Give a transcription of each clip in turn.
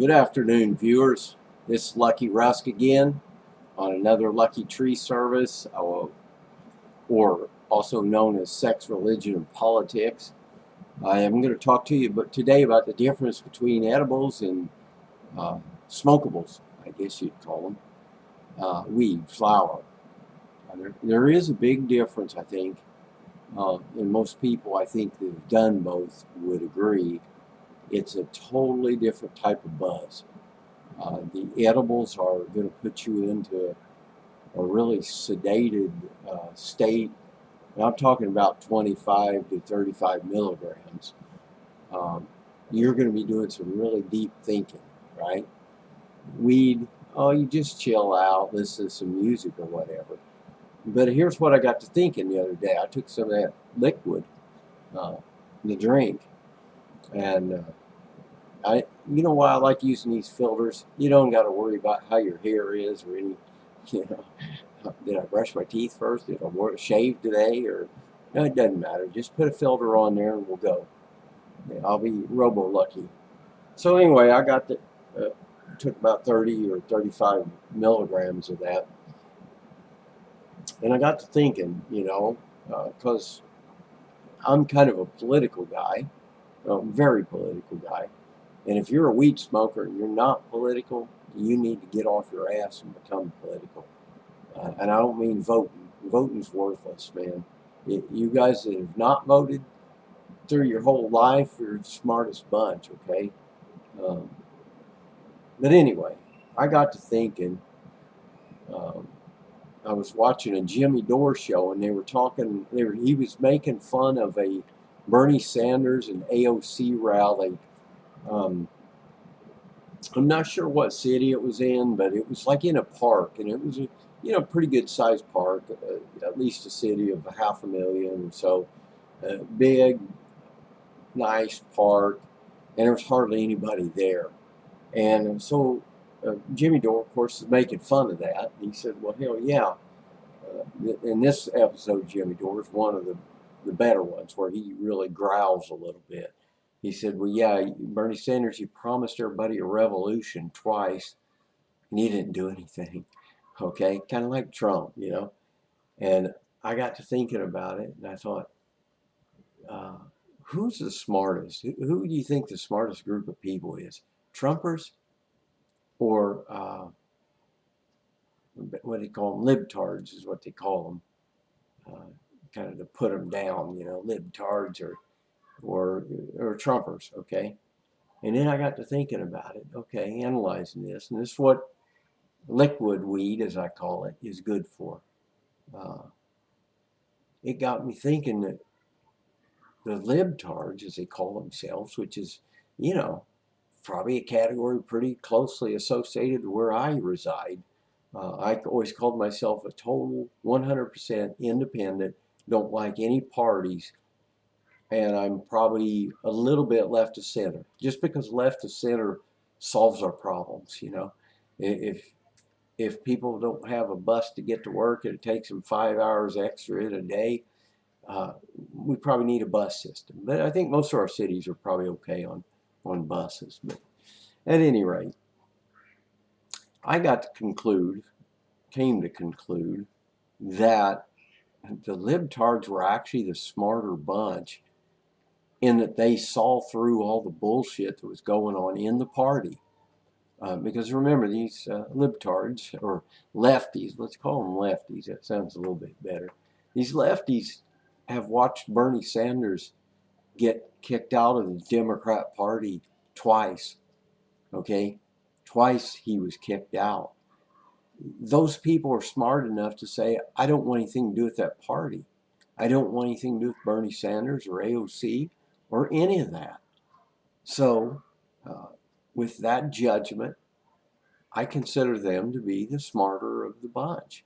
Good afternoon, viewers. This is Lucky Rusk again on another Lucky Tree service, or also known as Sex, Religion, and Politics. I am going to talk to you today about the difference between edibles and uh, smokables, I guess you'd call them, weed, flower. There is a big difference, I think, and most people, I think, that have done both would agree. It's a totally different type of buzz. The edibles are going to put you into a really sedated state. And I'm talking about 25 to 35 milligrams. Um, you're going to be doing some really deep thinking, right? Weed, oh, you just chill out, listen to some music or whatever. But here's what I got to thinking the other day. I took some of that liquid, uh, the drink, and you know why I like using these filters? You don't got to worry about how your hair is or any, you know, did I brush my teeth first? Did I shave today? Or no, it doesn't matter. Just put a filter on there and we'll go. Yeah, I'll be robo lucky. So anyway, I got took about 30 or 35 milligrams of that, and I got to thinking, because I'm kind of a political guy, a very political guy. And if you're a weed smoker and you're not political, you need to get off your ass and become political. And I don't mean voting. Voting's worthless, man. You guys that have not voted through your whole life, you're the smartest bunch, okay? Um, but anyway, I got to thinking, um, I was watching a Jimmy Dore show, and they were talking, he was making fun of a Bernie Sanders and AOC rally. Um, I'm not sure what city it was in, but it was like in a park, and it was a pretty good sized park, at least a city of 500,000 or so, big, nice park, and there was hardly anybody there. And so Jimmy Dore, of course, is making fun of that. He said, "Well, hell yeah." In this episode, Jimmy Dore is one of the better ones where he really growls a little bit. He said, "Well, yeah, Bernie Sanders, you promised everybody a revolution twice, and you didn't do anything." Okay, kind of like Trump, you know. And I got to thinking about it, and I thought, uh, who's the smartest? Who do you think the smartest group of people is? Trumpers or what do they call them? Libtards is what they call them. Kind of to put them down, libtards or Trumpers. Okay, and then I got to thinking about it. Okay, analyzing this, and this is what liquid weed, as I call it, is good for. Uh, it got me thinking that the libtards, as they call themselves, which is, you know, probably a category pretty closely associated to where I reside. I always called myself a total 100% independent, don't like any parties, and I'm probably a little bit left of center. Just because left of center solves our problems, you know. If people don't have a bus to get to work and it takes them 5 hours extra in a day, uh, we probably need a bus system. But I think most of our cities are probably okay on buses. But at any rate, I came to conclude that the libtards were actually the smarter bunch in that they saw through all the bullshit that was going on in the party. Because remember, these libtards, or lefties, let's call them lefties, that sounds a little bit better. These lefties have watched Bernie Sanders get kicked out of the Democrat Party twice, okay? Twice he was kicked out. Those people are smart enough to say, I don't want anything to do with that party. I don't want anything to do with Bernie Sanders or AOC or any of that. So, uh, with that judgment, I consider them to be the smarter of the bunch.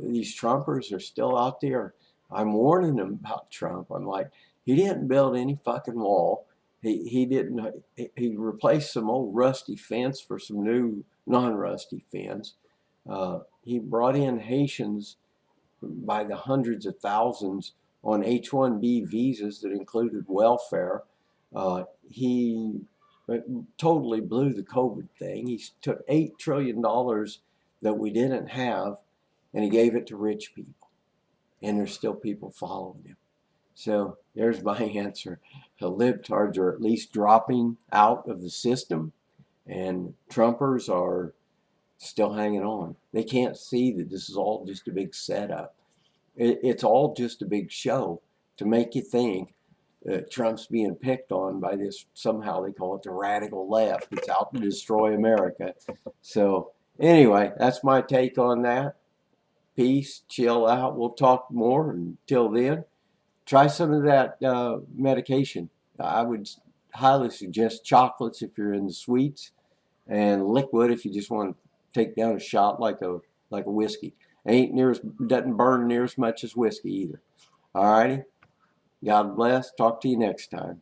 These Trumpers are still out there. I'm warning them about Trump. I'm like, he didn't build any fucking wall. He didn't. He replaced some old rusty fence for some new non-rusty fence. He brought in Haitians by the hundreds of thousands on H-1B visas that included welfare. He totally blew the COVID thing. He took $8 trillion that we didn't have, and he gave it to rich people. And there's still people following him. So there's my answer. The libtards are at least dropping out of the system, and Trumpers are still hanging on. They can't see that this is all just a big setup. It's all just a big show to make you think that Trump's being picked on by this, somehow they call it the radical left. It's out to destroy America. So anyway, that's my take on that. Peace, chill out. We'll talk more. Until then, try some of that medication. I would highly suggest chocolates if you're into sweets, and liquid if you just want to take down a shot like a whiskey. Doesn't burn near as much as whiskey either. All righty. God bless. Talk to you next time.